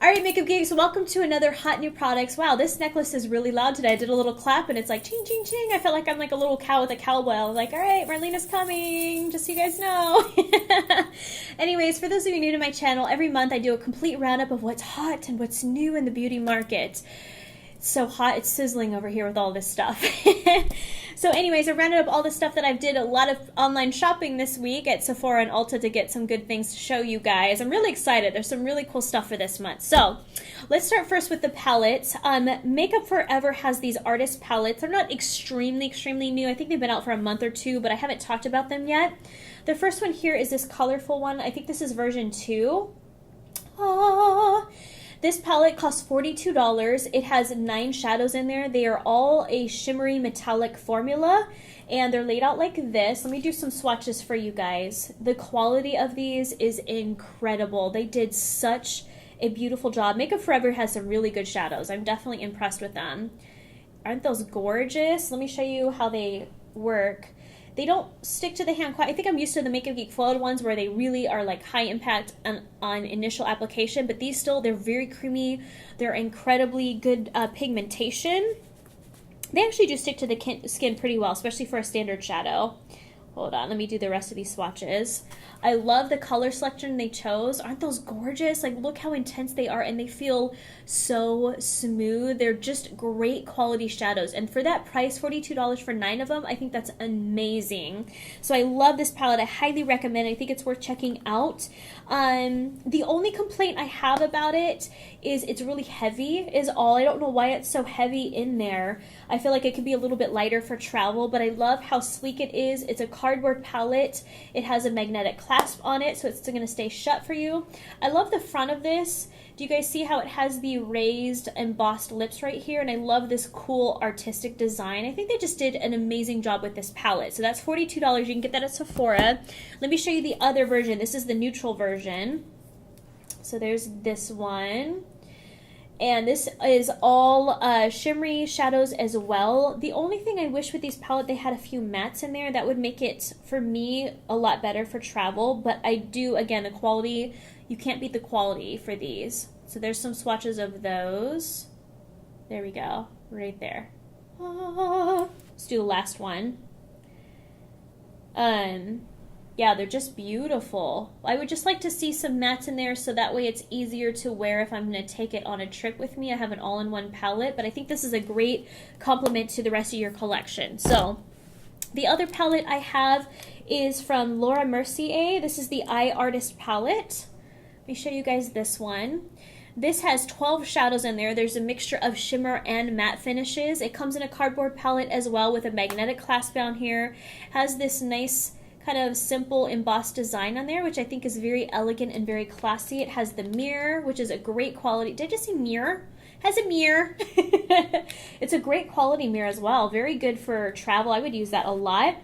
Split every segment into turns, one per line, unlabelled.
Alright, Makeup Geeks, welcome to another hot new products. Wow, this necklace is really loud today. I did a little clap and it's like ching ching ching. I felt like I'm like a little cow with a cowbell. Like, alright, Marlena's coming, just so you guys know. Anyways, for those of you new to my channel, every month I do a complete roundup of what's hot and what's new in the beauty market. It's so hot, it's sizzling over here with all this stuff. So anyways, I rounded up all the stuff that I've did a lot of online shopping this week at Sephora and Ulta to get some good things to show you guys. I'm really excited. There's some really cool stuff for this month. So let's start first with the palettes. Makeup Forever has these artist palettes. They're not extremely new. I think they've been out for a month or two, but I haven't talked about them yet. The first one here is this colorful one. I think this is version 2. This palette costs $42. It has 9 shadows in there. They are all a shimmery metallic formula, and they're laid out like this. Let me do some swatches for you guys. The quality of these is incredible. They did such a beautiful job. Makeup Forever has some really good shadows. I'm definitely impressed with them. Aren't those gorgeous? Let me show you how they work. They don't stick to the hand quite. I think I'm used to the Makeup Geek foiled ones where they really are like high impact on initial application, but these still, they're very creamy. They're incredibly good pigmentation. They actually do stick to the skin pretty well, especially for a standard shadow. Hold on, let me do the rest of these swatches. I love the color selection they chose. Aren't those gorgeous? Like, look how intense they are, and they feel so smooth. They're just great quality shadows. And for that price, $42 for 9 of them, I think that's amazing. So I love this palette. I highly recommend it. I think it's worth checking out. The only complaint I have about it is it's really heavy is all. I don't know why it's so heavy in there. I feel like it could be a little bit lighter for travel, but I love how sleek it is. It's a cardboard palette. It has a magnetic clasp on it, so it's still going to stay shut for you. I love the front of this. Do you guys see how it has the raised embossed lips right here? And I love this cool artistic design. I think they just did an amazing job with this palette. So that's $42. You can get that at Sephora. Let me show you the other version. This is the neutral version. So there's this one. And this is all shimmery shadows as well. The only thing I wish with these palette, they had a few mattes in there. That would make it, for me, a lot better for travel. But I do, again, the quality, you can't beat the quality for these. So there's some swatches of those. There we go, right there. Let's do the last one. Yeah, they're just beautiful. I would just like to see some mattes in there so that way it's easier to wear if I'm going to take it on a trip with me. I have an all-in-one palette, but I think this is a great complement to the rest of your collection. So the other palette I have is from Laura Mercier. This is the Eye Artist palette. Let me show you guys this one. This has 12 shadows in there. There's a mixture of shimmer and matte finishes. It comes in a cardboard palette as well with a magnetic clasp down here. Has this nice kind of simple embossed design on there, which I think is very elegant and very classy. It has the mirror, which is a great quality. Did I just say mirror? It has a mirror. It's a great quality mirror as well. Very good for travel. I would use that a lot.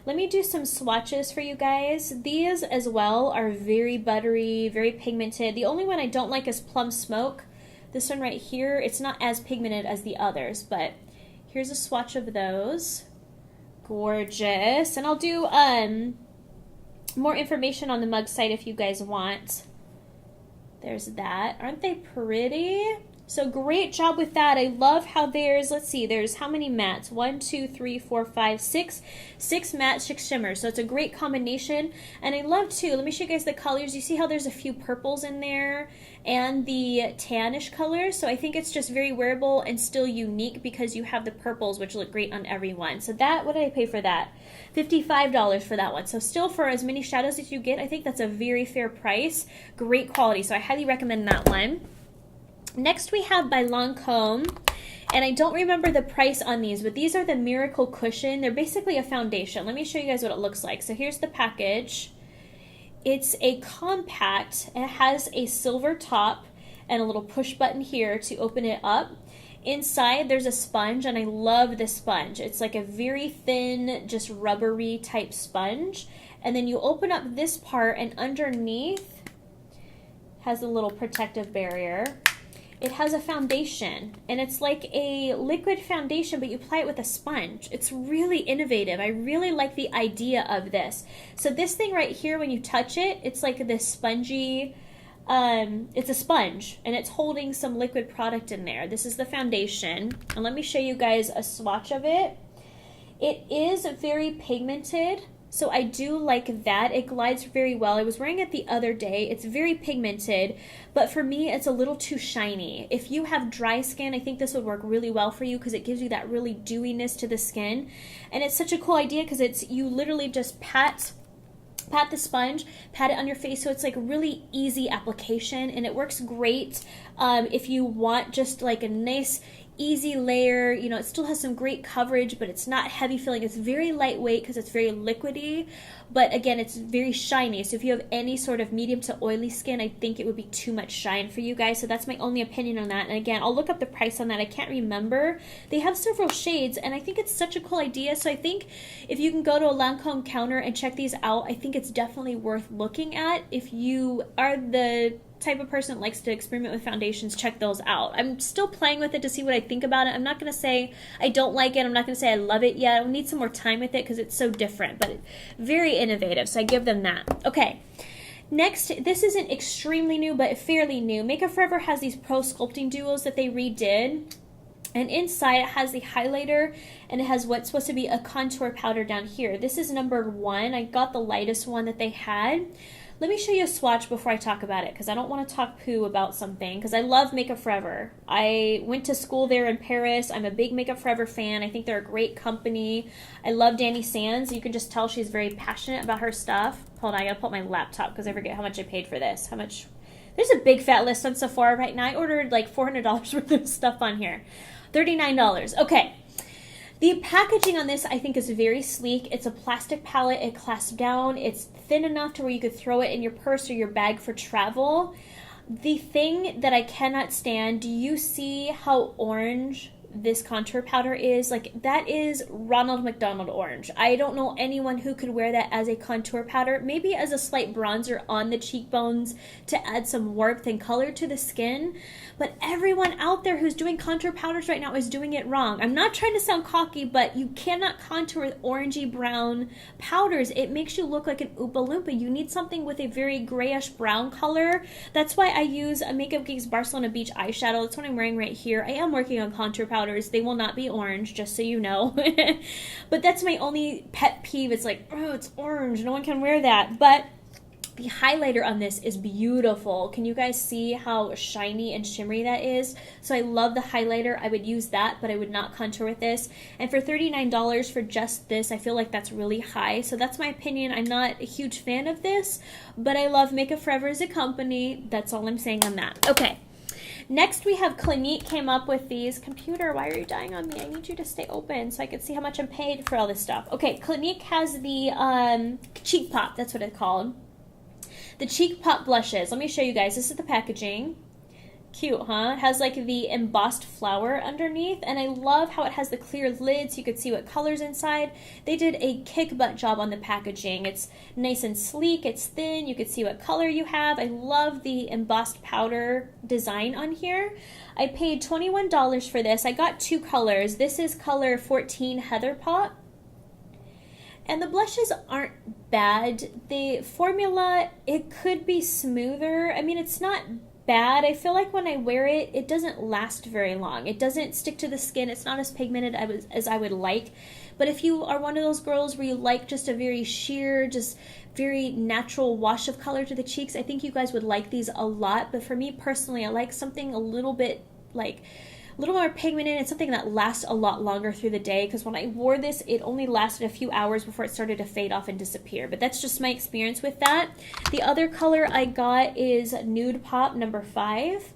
Let me do some swatches for you guys. These as well are very buttery, very pigmented. The only one I don't like is Plum Smoke. This one right here, it's not as pigmented as the others, but here's a swatch of those. Gorgeous. And I'll do more information on the mug site if you guys want. There's that. Aren't they pretty? So great job with that. I love how there's, let's see, there's how many mattes? 1, 2, 3, 4, 5, 6. 6 matte, 6 shimmers. So it's a great combination. And I love too, let me show you guys the colors. You see how there's a few purples in there and the tannish colors. So I think it's just very wearable and still unique because you have the purples, which look great on everyone. So that, what did I pay for that? $55 for that one. So still for as many shadows as you get, I think that's a very fair price. Great quality. So I highly recommend that one. Next we have by Lancome, and I don't remember the price on these, but these are the Miracle Cushion. They're basically a foundation. Let me show you guys what it looks like. So here's the package. It's a compact, and it has a silver top and a little push button here to open it up. Inside there's a sponge, and I love this sponge. It's like a very thin, just rubbery type sponge. And then you open up this part, and underneath has a little protective barrier. It has a foundation, and it's like a liquid foundation, but you apply it with a sponge. It's really innovative. I really like the idea of this. So this thing right here, when you touch it, it's like this spongy it's a sponge, and it's holding some liquid product in there. This is the foundation, and let me show you guys a swatch of it. It is very pigmented, so I do like that. It glides very well. I was wearing it the other day. It's very pigmented, but for me, it's a little too shiny. If you have dry skin, I think this would work really well for you because it gives you that really dewiness to the skin. And it's such a cool idea because you literally just pat the sponge, pat it on your face, so it's like really easy application, and it works great if you want just like a nice easy layer. You know, it still has some great coverage, but it's not heavy feeling. It's very lightweight because it's very liquidy, but again, it's very shiny. So if you have any sort of medium to oily skin, I think it would be too much shine for you guys. So that's my only opinion on that. And again, I'll look up the price on that. I can't remember. They have several shades, and I think it's such a cool idea. So I think if you can go to a Lancome counter and check these out, I think it's definitely worth looking at. If you are the type of person that likes to experiment with foundations, check those out. I'm still playing with it to see what I think about it. I'm not going to say I don't like it. I'm not going to say I love it yet. I'll need some more time with it because it's so different, but very innovative, so I give them that. Okay, next, this isn't extremely new, but fairly new. Makeup Forever has these Pro Sculpting Duos that they redid, and inside it has the highlighter, and it has what's supposed to be a contour powder down here. This is number 1. I got the lightest one that they had. Let me show you a swatch before I talk about it, because I don't want to talk poo about something, because I love Makeup Forever. I went to school there in Paris. I'm a big Makeup Forever fan. I think they're a great company. I love Dani Sands. You can just tell she's very passionate about her stuff. Hold on, I gotta pull up my laptop because I forget how much I paid for this. How much? There's a big fat list on Sephora right now. I ordered like $400 worth of stuff on here. $39. Okay. The packaging on this, I think, is very sleek. It's a plastic palette. It clasps down. It's thin enough to where you could throw it in your purse or your bag for travel. The thing that I cannot stand, do you see how orange this contour powder is? Like, that is Ronald McDonald orange. I don't know anyone who could wear that as a contour powder. Maybe as a slight bronzer on the cheekbones to add some warmth and color to the skin. But everyone out there who's doing contour powders right now is doing it wrong. I'm not trying to sound cocky, but you cannot contour with orangey brown powders. It makes you look like an Oompa Loompa. You need something with a very grayish brown color. That's why I use a Makeup Geek's Barcelona Beach eyeshadow. That's what I'm wearing right here. I am working on contour powders. They will not be orange, just so you know. But that's my only pet peeve. It's like, oh, it's orange. No one can wear that. But the highlighter on this is beautiful. Can you guys see how shiny and shimmery that is? So I love the highlighter. I would use that, but I would not contour with this. And for $39 for just this, I feel like that's really high. So that's my opinion. I'm not a huge fan of this, but I love Makeup Forever as a company. That's all I'm saying on that. Okay. Next, we have Clinique came up with these. Computer, why are you dying on me? I need you to stay open so I can see how much I'm paid for all this stuff. Okay, Clinique has the Cheek Pop. That's what it's called. The Cheek Pop blushes. Let me show you guys. This is the packaging. Cute, huh? It has like the embossed flower underneath, and I love how it has the clear lid so you could see what color's inside. They did a kick-butt job on the packaging. It's nice and sleek. It's thin. You could see what color you have. I love the embossed powder design on here. I paid $21 for this. I got 2 colors. This is color 14 Heather Pop. And the blushes aren't bad. The formula, it could be smoother. I mean, it's not bad. I feel like when I wear it, it doesn't last very long. It doesn't stick to the skin. It's not as pigmented as I would like. But if you are one of those girls where you like just a very sheer, just very natural wash of color to the cheeks, I think you guys would like these a lot. But for me personally, I like something a little bit like a little more pigmented and something that lasts a lot longer through the day, because when I wore this, it only lasted a few hours before it started to fade off and disappear. But that's just my experience with that. The other color I got is Nude Pop number 5.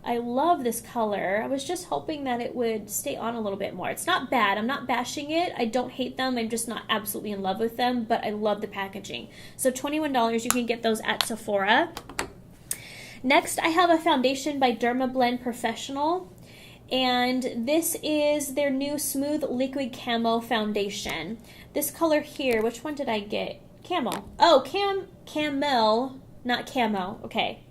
I love this color. I was just hoping that it would stay on a little bit more. It's not bad. I'm not bashing it. I don't hate them. I'm just not absolutely in love with them, but I love the packaging. So $21, you can get those at Sephora. Next, I have a foundation by Dermablend Professional. And this is their new Smooth Liquid Camo Foundation. This color here, which one did I get? Camel. Oh, Camel, not Camo. Okay.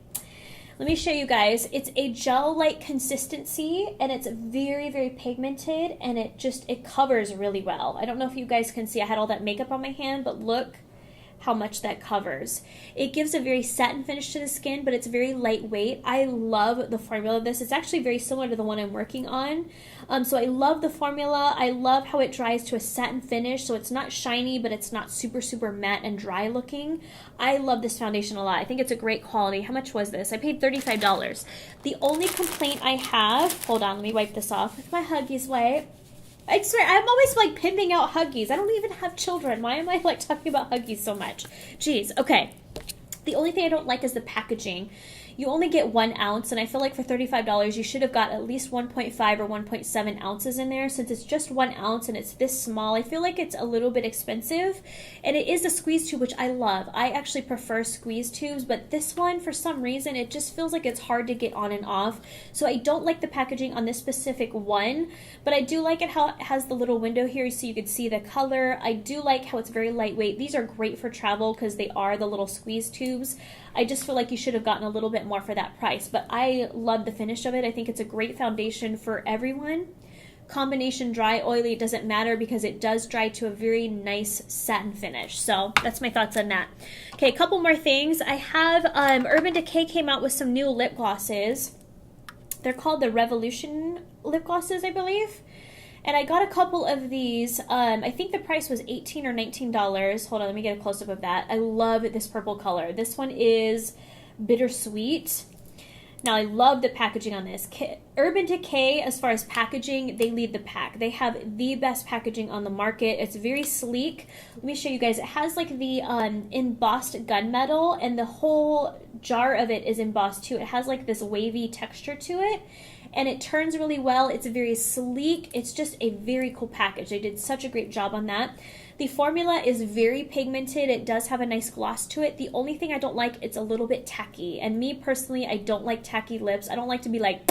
Let me show you guys. It's a gel-like consistency, and it's very, very pigmented, and it covers really well. I don't know if you guys can see. I had all that makeup on my hand, but look how much that covers. It gives a very satin finish to the skin, but it's very lightweight. I love the formula of this. It's actually very similar to the one I'm working on. So I love the formula. I love how it dries to a satin finish, so it's not shiny, but it's not super, super matte and dry looking. I love this foundation a lot. I think it's a great quality. How much was this? I paid $35. The only complaint I have, hold on, let me wipe this off with my Huggies wipe. I swear, I'm always like pimping out Huggies. I don't even have children. Why am I like talking about Huggies so much? Jeez, okay. The only thing I don't like is the packaging. You only get 1 ounce, and I feel like for $35, you should have got at least 1.5 or 1.7 ounces in there. Since it's just 1 ounce and it's this small, I feel like it's a little bit expensive. And it is a squeeze tube, which I love. I actually prefer squeeze tubes, but this one, for some reason, it just feels like it's hard to get on and off. So I don't like the packaging on this specific one, but I do like it how it has the little window here so you can see the color. I do like how it's very lightweight. These are great for travel because they are the little squeeze tubes. I just feel like you should have gotten a little bit more for that price, but I love the finish of it. I think it's a great foundation for everyone. Combination dry, oily, it doesn't matter because it does dry to a very nice satin finish. So that's my thoughts on that. Okay, a couple more things. I have Urban Decay came out with some new lip glosses. They're called the Revolution lip glosses, I believe. And I got a couple of these. I think the price was $18 or $19. Hold on, let me get a close-up of that. I love this purple color. This one is Bittersweet. Now, I love the packaging on this. Urban Decay, as far as packaging, they lead the pack. They have the best packaging on the market. It's very sleek. Let me show you guys. It has like the embossed gunmetal, and the whole jar of it is embossed too. It has like this wavy texture to it, and it turns really well. It's very sleek. It's just a very cool package. They did such a great job on that. The formula is very pigmented. It does have a nice gloss to it. The only thing I don't like, it's a little bit tacky. And me personally, I don't like tacky lips. I don't like to be like,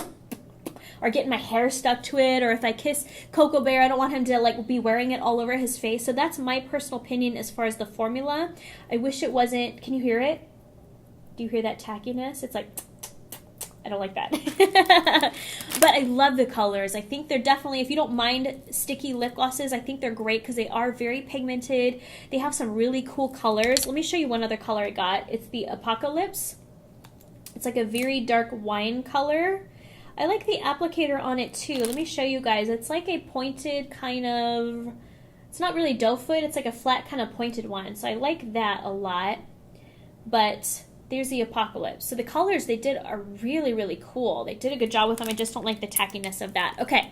or getting my hair stuck to it, or if I kiss Cocoa Bear, I don't want him to like be wearing it all over his face. So that's my personal opinion as far as the formula. I wish it wasn't, can you hear it? Do you hear that tackiness? It's like, I don't like that. But I love the colors. I think they're definitely, if you don't mind sticky lip glosses, I think they're great because they are very pigmented. They have some really cool colors. Let me show you one other color I got. It's the Apocalypse. It's like a very dark wine color. I like the applicator on it too. Let me show you guys. It's like a pointed kind of, it's not really doe foot. It's like a flat kind of pointed one. So I like that a lot. But there's the Apocalypse. So the colors they did are really, really cool. They did a good job with them. I just don't like the tackiness of that. Okay,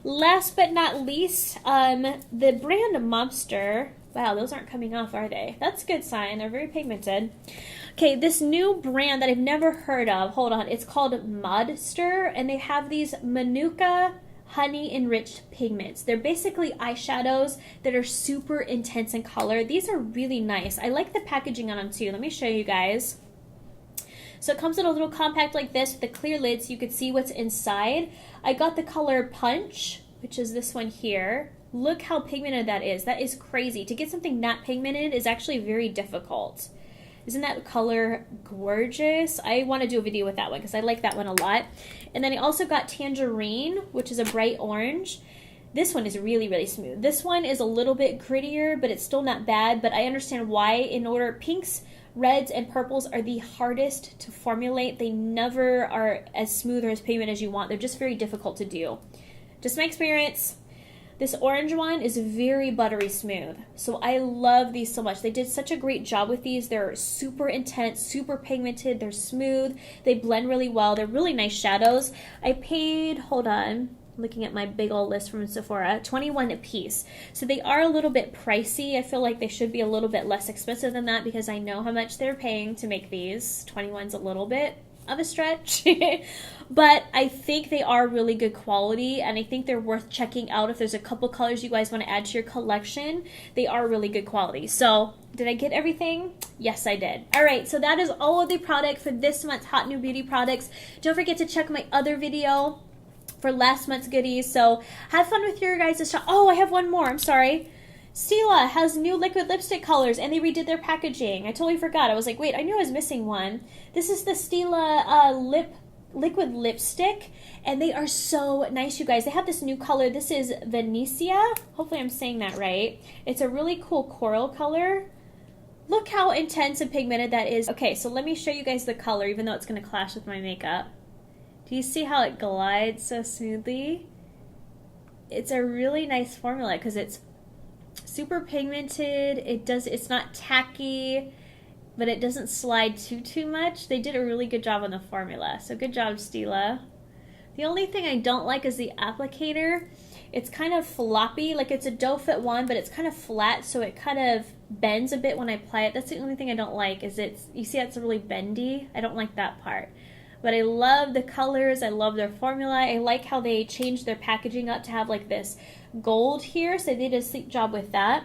last but not least, the brand Monster. Wow, those aren't coming off, are they? That's a good sign. They're very pigmented. Okay, this new brand that I've never heard of. Hold on. It's called Modster, and they have these Manuka honey-enriched pigments. They're basically eyeshadows that are super intense in color. These are really nice. I like the packaging on them too. Let me show you guys. So it comes in a little compact like this with a clear lid so you can see what's inside. I got the color Punch, which is this one here. Look how pigmented that is. That is crazy. To get something not pigmented is actually very difficult. Isn't that color gorgeous? I want to do a video with that one because I like that one a lot. And then I also got Tangerine, which is a bright orange. This one is really, really smooth. This one is a little bit grittier, but it's still not bad. But I understand why. In order, pinks, reds, and purples are the hardest to formulate. They never are as smooth or as pigmented as you want. They're just very difficult to do. Just my experience. This orange one is very buttery smooth. So I love these so much. They did such a great job with these. They're super intense, super pigmented. They're smooth. They blend really well. They're really nice shadows. I paid, hold on, looking at my big old list from Sephora, $21 a piece. So they are a little bit pricey. I feel like they should be a little bit less expensive than that because I know how much they're paying to make these. 21's a little bit of a stretch. But I think they are really good quality, and I think they're worth checking out if there's a couple colors you guys want to add to your collection. They are really good quality. So did I get everything? Yes, I did. All right, so that is all of the product for this month's Hot New Beauty products. Don't forget to check my other video for last month's goodies. So have fun with your guys' shop. Oh, I have one more. I'm sorry. Stila has new liquid lipstick colors, and they redid their packaging. I totally forgot. I was like, wait, I knew I was missing one. This is the Stila liquid lipstick, and they are so nice, you guys. They have this new color. This is Venetia. Hopefully I'm saying that right. It's a really cool coral color. Look how intense and pigmented that is. Okay, so let me show you guys the color, even though it's going to clash with my makeup. Do you see how it glides so smoothly? It's a really nice formula because it's super pigmented. It's not tacky, but it doesn't slide too much. They did a really good job on the formula. So good job, Stila. The only thing I don't like is the applicator. It's kind of floppy, like it's a doe foot wand, but it's kind of flat, so it kind of bends a bit when I apply it. That's the only thing I don't like, is you see it's really bendy? I don't like that part. But I love the colors, I love their formula. I like how they changed their packaging up to have like this gold here, so they did a sleek job with that.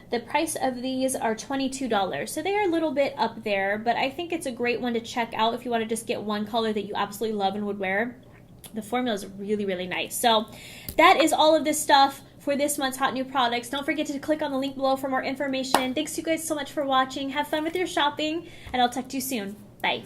The price of these are $22, so they are a little bit up there, but I think it's a great one to check out if you want to just get one color that you absolutely love and would wear. The formula is really, really nice. So that is all of this stuff for this month's hot new products. Don't forget to click on the link below for more information. Thanks you guys so much for watching. Have fun with your shopping, and I'll talk to you soon. Bye.